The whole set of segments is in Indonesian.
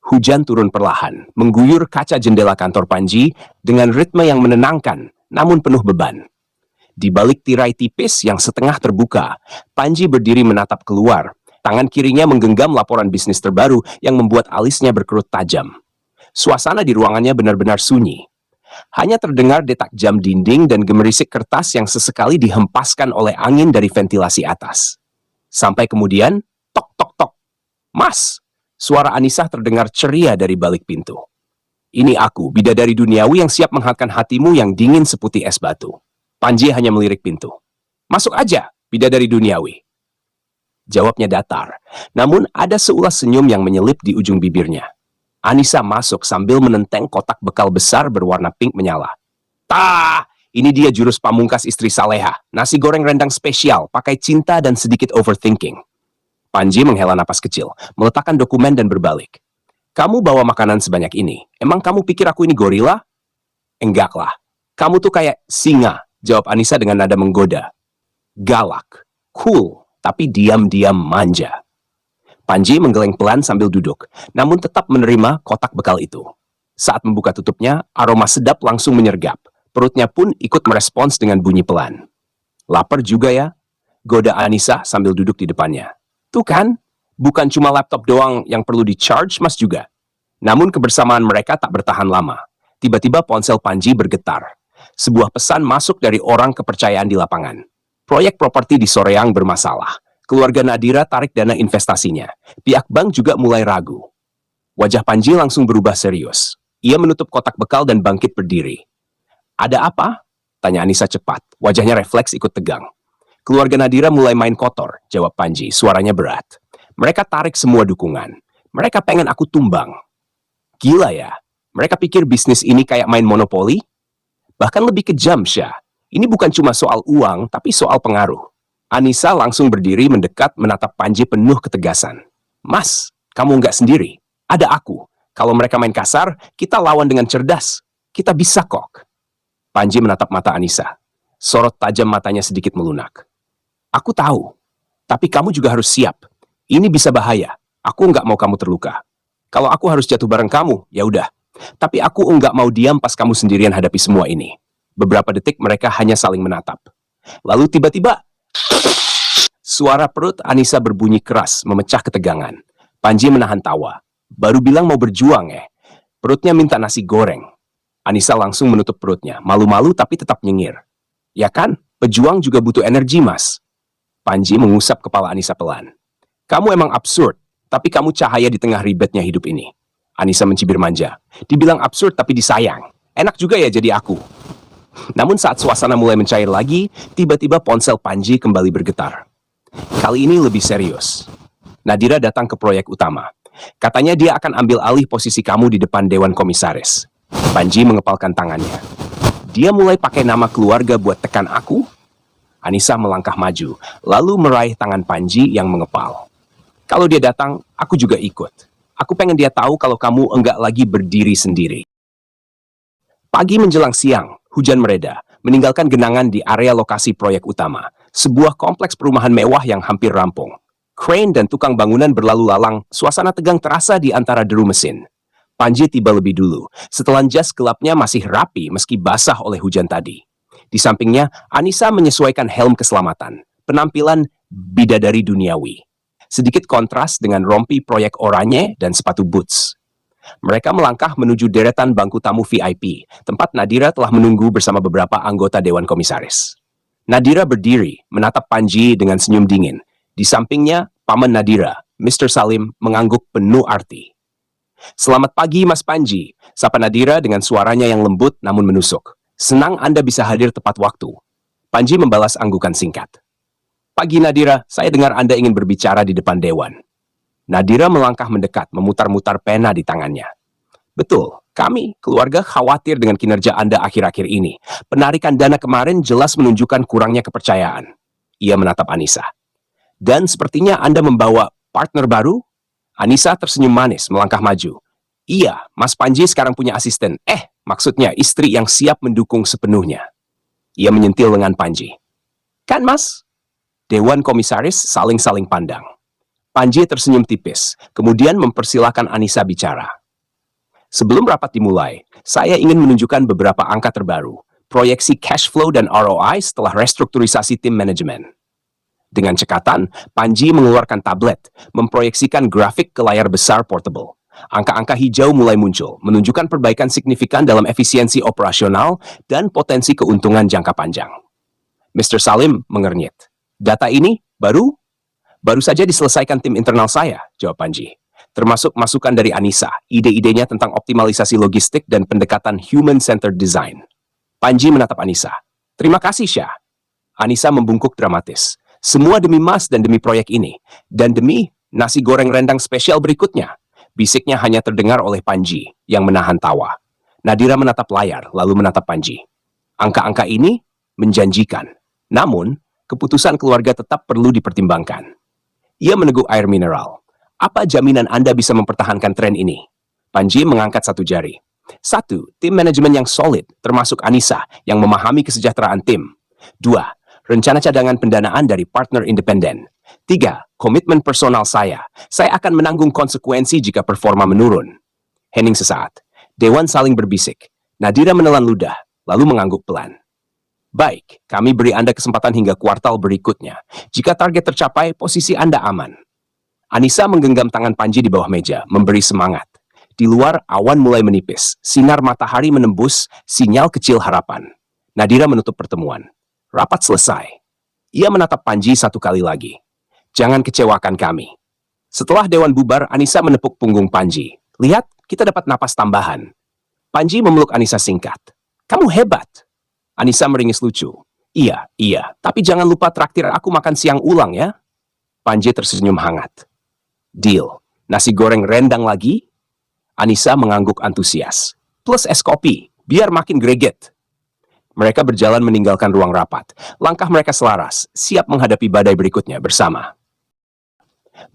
Hujan turun perlahan, mengguyur kaca jendela kantor Panji dengan ritme yang menenangkan, namun penuh beban. Di balik tirai tipis yang setengah terbuka, Panji berdiri menatap keluar. Tangan kirinya menggenggam laporan bisnis terbaru yang membuat alisnya berkerut tajam. Suasana di ruangannya benar-benar sunyi. Hanya terdengar detak jam dinding dan gemerisik kertas yang sesekali dihempaskan oleh angin dari ventilasi atas. Sampai kemudian, tok tok tok. Mas! Suara Anissa terdengar ceria dari balik pintu. Ini aku, bidadari duniawi yang siap menghangatkan hatimu yang dingin seputih es batu. Panji hanya melirik pintu. Masuk aja, bidadari duniawi. Jawabnya datar, namun ada seulas senyum yang menyelip di ujung bibirnya. Anissa masuk sambil menenteng kotak bekal besar berwarna pink menyala. Tah, ini dia jurus pamungkas istri Saleha. Nasi goreng rendang spesial, pakai cinta dan sedikit overthinking. Panji menghela napas kecil, meletakkan dokumen dan berbalik. Kamu bawa makanan sebanyak ini. Emang kamu pikir aku ini gorila? Enggak lah. Kamu tuh kayak singa, jawab Anissa dengan nada menggoda. Galak, cool, tapi diam-diam manja. Panji menggeleng pelan sambil duduk, namun tetap menerima kotak bekal itu. Saat membuka tutupnya, aroma sedap langsung menyergap. Perutnya pun ikut merespons dengan bunyi pelan. Lapar juga ya? Goda Anissa sambil duduk di depannya. Tuh kan, bukan cuma laptop doang yang perlu di-charge, Mas juga. Namun kebersamaan mereka tak bertahan lama. Tiba-tiba ponsel Panji bergetar. Sebuah pesan masuk dari orang kepercayaan di lapangan. Proyek properti di Soreang bermasalah. Keluarga Nadira tarik dana investasinya. Pihak bank juga mulai ragu. Wajah Panji langsung berubah serius. Ia menutup kotak bekal dan bangkit berdiri. Ada apa? Tanya Anissa cepat. Wajahnya refleks ikut tegang. Keluarga Nadira mulai main kotor, jawab Panji, suaranya berat. Mereka tarik semua dukungan. Mereka pengen aku tumbang. Gila ya, mereka pikir bisnis ini kayak main monopoli? Bahkan lebih kejam, Syah. Ini bukan cuma soal uang, tapi soal pengaruh. Anissa langsung berdiri mendekat menatap Panji penuh ketegasan. Mas, kamu nggak sendiri. Ada aku. Kalau mereka main kasar, kita lawan dengan cerdas. Kita bisa kok. Panji menatap mata Anissa. Sorot tajam matanya sedikit melunak. Aku tahu, tapi kamu juga harus siap. Ini bisa bahaya. Aku nggak mau kamu terluka. Kalau aku harus jatuh bareng kamu, ya udah. Tapi aku nggak mau diam pas kamu sendirian hadapi semua ini. Beberapa detik mereka hanya saling menatap. Lalu tiba-tiba, suara perut Anissa berbunyi keras, memecah ketegangan. Panji menahan tawa. Baru bilang mau berjuang Perutnya minta nasi goreng. Anissa langsung menutup perutnya, malu-malu tapi tetap nyengir. Ya kan, pejuang juga butuh energi, Mas. Panji mengusap kepala Anissa pelan. Kamu emang absurd, tapi kamu cahaya di tengah ribetnya hidup ini. Anissa mencibir manja. Dibilang absurd tapi disayang. Enak juga ya jadi aku. Namun saat suasana mulai mencair lagi, tiba-tiba ponsel Panji kembali bergetar. Kali ini lebih serius. Nadira datang ke proyek utama. Katanya dia akan ambil alih posisi kamu di depan Dewan Komisaris. Panji mengepalkan tangannya. Dia mulai pakai nama keluarga buat tekan aku? Anissa melangkah maju, lalu meraih tangan Panji yang mengepal. Kalau dia datang, aku juga ikut. Aku pengen dia tahu kalau kamu enggak lagi berdiri sendiri. Pagi menjelang siang, hujan mereda, meninggalkan genangan di area lokasi proyek utama, sebuah kompleks perumahan mewah yang hampir rampung. Crane dan tukang bangunan berlalu lalang, suasana tegang terasa di antara deru mesin. Panji tiba lebih dulu, setelan jas gelapnya masih rapi meski basah oleh hujan tadi. Di sampingnya, Anissa menyesuaikan helm keselamatan, penampilan bidadari duniawi. Sedikit kontras dengan rompi proyek oranye dan sepatu boots. Mereka melangkah menuju deretan bangku tamu VIP, tempat Nadira telah menunggu bersama beberapa anggota Dewan Komisaris. Nadira berdiri, menatap Panji dengan senyum dingin. Di sampingnya, paman Nadira, Mr. Salim, mengangguk penuh arti. Selamat pagi, Mas Panji, sapa Nadira dengan suaranya yang lembut namun menusuk. Senang Anda bisa hadir tepat waktu. Panji membalas anggukan singkat. Pagi Nadira, saya dengar Anda ingin berbicara di depan Dewan. Nadira melangkah mendekat, memutar-mutar pena di tangannya. Betul, kami, keluarga khawatir dengan kinerja Anda akhir-akhir ini. Penarikan dana kemarin jelas menunjukkan kurangnya kepercayaan. Ia menatap Anissa. Dan sepertinya Anda membawa partner baru? Anissa tersenyum manis, melangkah maju. Iya, Mas Panji sekarang punya asisten. Maksudnya istri yang siap mendukung sepenuhnya. Ia menyentil lengan Panji. Kan, Mas? Dewan Komisaris saling-saling pandang. Panji tersenyum tipis, kemudian mempersilahkan Anissa bicara. Sebelum rapat dimulai, saya ingin menunjukkan beberapa angka terbaru, proyeksi cash flow dan ROI setelah restrukturisasi tim manajemen. Dengan cekatan, Panji mengeluarkan tablet, memproyeksikan grafik ke layar besar portable. Angka-angka hijau mulai muncul, menunjukkan perbaikan signifikan dalam efisiensi operasional dan potensi keuntungan jangka panjang. Mr. Salim mengernyit. Data ini baru saja diselesaikan tim internal saya, jawab Panji. Termasuk masukan dari Anissa, ide-idenya tentang optimalisasi logistik dan pendekatan human-centered design. Panji menatap Anissa. Terima kasih, Syah. Anissa membungkuk dramatis. Semua demi Mas dan demi proyek ini. Dan demi nasi goreng rendang spesial berikutnya. Bisiknya hanya terdengar oleh Panji yang menahan tawa. Nadira menatap layar, lalu menatap Panji. Angka-angka ini menjanjikan. Namun, keputusan keluarga tetap perlu dipertimbangkan. Ia meneguk air mineral. Apa jaminan Anda bisa mempertahankan tren ini? Panji mengangkat satu jari. 1. Tim manajemen yang solid, termasuk Anissa, yang memahami kesejahteraan tim. 2. Rencana cadangan pendanaan dari partner independen. 3. Komitmen personal saya. Saya akan menanggung konsekuensi jika performa menurun. Hening sesaat. Dewan saling berbisik. Nadira menelan ludah, lalu mengangguk pelan. Baik, kami beri Anda kesempatan hingga kuartal berikutnya. Jika target tercapai, posisi Anda aman. Anissa menggenggam tangan Panji di bawah meja, memberi semangat. Di luar, awan mulai menipis. Sinar matahari menembus sinyal kecil harapan. Nadira menutup pertemuan. Rapat selesai. Ia menatap Panji satu kali lagi. Jangan kecewakan kami. Setelah dewan bubar, Anissa menepuk punggung Panji. Lihat, kita dapat napas tambahan. Panji memeluk Anissa singkat. Kamu hebat. Anissa meringis lucu. Iya, tapi jangan lupa traktir aku makan siang ulang ya. Panji tersenyum hangat. Deal. Nasi goreng rendang lagi? Anissa mengangguk antusias. Plus es kopi, biar makin greget. Mereka berjalan meninggalkan ruang rapat. Langkah mereka selaras, siap menghadapi badai berikutnya bersama.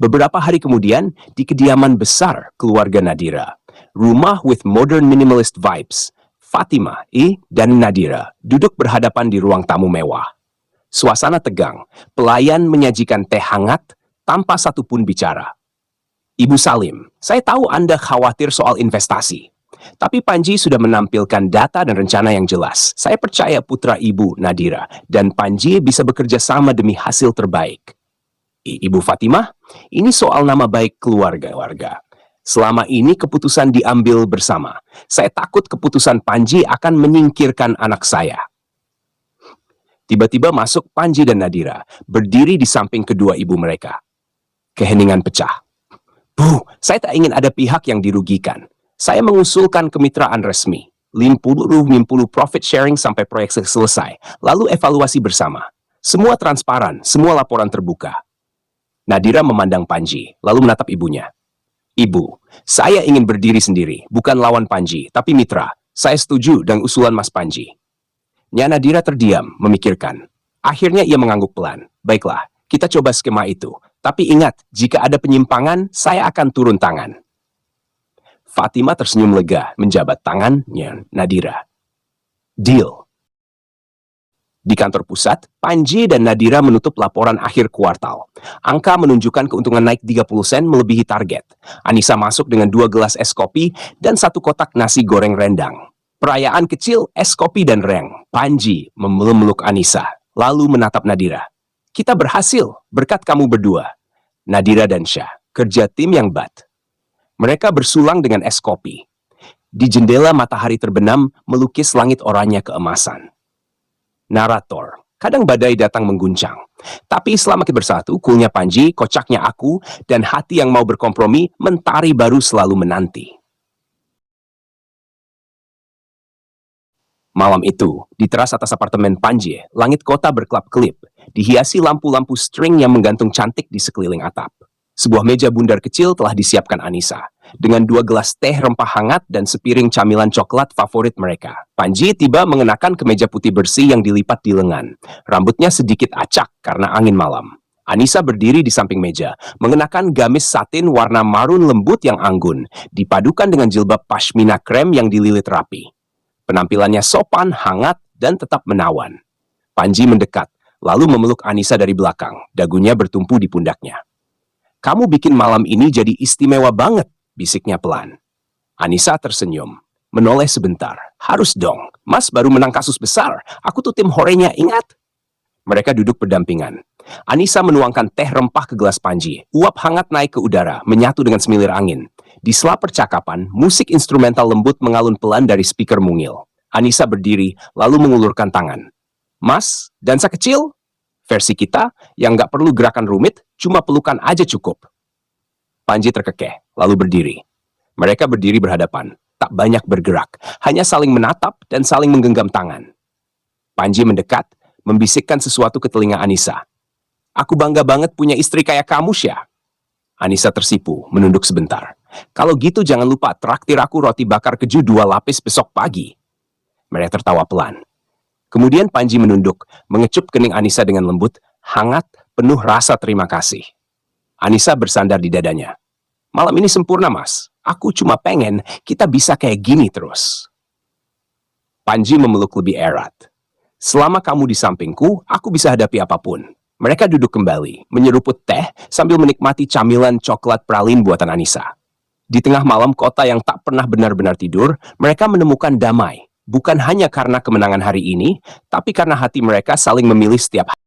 Beberapa hari kemudian, di kediaman besar keluarga Nadira, rumah with modern minimalist vibes, Fatima, dan Nadira duduk berhadapan di ruang tamu mewah. Suasana tegang, pelayan menyajikan teh hangat tanpa satupun bicara. Ibu Salim, saya tahu Anda khawatir soal investasi. Tapi Panji sudah menampilkan data dan rencana yang jelas. Saya percaya putra Ibu Nadira dan Panji bisa bekerja sama demi hasil terbaik. Ibu Fatimah, ini soal nama baik keluarga. Selama ini keputusan diambil bersama. Saya takut keputusan Panji akan menyingkirkan anak saya. Tiba-tiba masuk Panji dan Nadira, berdiri di samping kedua ibu mereka. Keheningan pecah. Bu, saya tak ingin ada pihak yang dirugikan. Saya mengusulkan kemitraan resmi. 50-50 profit sharing sampai proyek selesai. Lalu evaluasi bersama. Semua transparan, semua laporan terbuka. Nadira memandang Panji, lalu menatap ibunya. Ibu, saya ingin berdiri sendiri, bukan lawan Panji, tapi mitra. Saya setuju dengan usulan Mas Panji. Nya Nadira terdiam, memikirkan. Akhirnya ia mengangguk pelan. Baiklah, kita coba skema itu. Tapi ingat, jika ada penyimpangan, saya akan turun tangan. Fatima tersenyum lega, menjabat tangannya Nadira. Deal. Di kantor pusat, Panji dan Nadira menutup laporan akhir kuartal. Angka menunjukkan keuntungan naik 30 sen melebihi target. Anissa masuk dengan 2 gelas es kopi dan 1 kotak nasi goreng rendang. Perayaan kecil, es kopi dan reng. Panji memeluk Anissa, lalu menatap Nadira. Kita berhasil, berkat kamu berdua. Nadira dan Syah, kerja tim yang bat. Mereka bersulang dengan es kopi. Di jendela matahari terbenam, melukis langit oranye keemasan. Narator, kadang badai datang mengguncang. Tapi selama kita bersatu, coolnya Panji, kocaknya aku, dan hati yang mau berkompromi, mentari baru selalu menanti. Malam itu, di teras atas apartemen Panji, langit kota berkelap-kelip, dihiasi lampu-lampu string yang menggantung cantik di sekeliling atap. Sebuah meja bundar kecil telah disiapkan Anissa, dengan 2 gelas teh rempah hangat dan sepiring camilan coklat favorit mereka. Panji tiba mengenakan kemeja putih bersih yang dilipat di lengan. Rambutnya sedikit acak karena angin malam. Anissa berdiri di samping meja, mengenakan gamis satin warna marun lembut yang anggun, dipadukan dengan jilbab pashmina krem yang dililit rapi. Penampilannya sopan, hangat, dan tetap menawan. Panji mendekat, lalu memeluk Anissa dari belakang, dagunya bertumpu di pundaknya. Kamu bikin malam ini jadi istimewa banget, bisiknya pelan. Anissa tersenyum, menoleh sebentar. Harus dong, Mas baru menang kasus besar. Aku tuh tim horenya, ingat? Mereka duduk berdampingan. Anissa menuangkan teh rempah ke gelas Panji. Uap hangat naik ke udara, menyatu dengan semilir angin. Di sela percakapan, musik instrumental lembut mengalun pelan dari speaker mungil. Anissa berdiri, lalu mengulurkan tangan. Mas, dansa kecil? Versi kita, yang nggak perlu gerakan rumit, cuma pelukan aja cukup. Panji terkekeh, lalu berdiri. Mereka berdiri berhadapan, tak banyak bergerak, hanya saling menatap dan saling menggenggam tangan. Panji mendekat, membisikkan sesuatu ke telinga Anissa. Aku bangga banget punya istri kayak kamu, Syah. Anissa tersipu, menunduk sebentar. Kalau gitu jangan lupa traktir aku roti bakar keju 2 lapis besok pagi. Mereka tertawa pelan. Kemudian Panji menunduk, mengecup kening Anissa dengan lembut, hangat, penuh rasa terima kasih. Anissa bersandar di dadanya. Malam ini sempurna, Mas. Aku cuma pengen kita bisa kayak gini terus. Panji memeluk lebih erat. Selama kamu di sampingku, aku bisa hadapi apapun. Mereka duduk kembali, menyeruput teh sambil menikmati camilan coklat pralin buatan Anissa. Di tengah malam kota yang tak pernah benar-benar tidur, mereka menemukan damai. Bukan hanya karena kemenangan hari ini, tapi karena hati mereka saling memilih setiap hari.